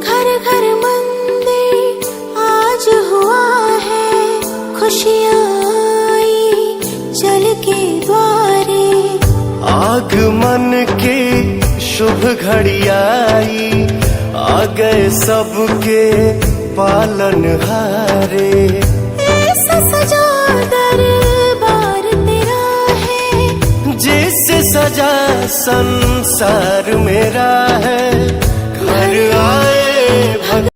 घर घर मंदिर आज हुआ है, खुशियाँ आई चल के द्वारे। आगमन के शुभ घड़ी आई, आ गए सबके पालनहारे। ऐसा सजा दरबार तेरा है, जैसे सजा संसार मेरा है। घर आए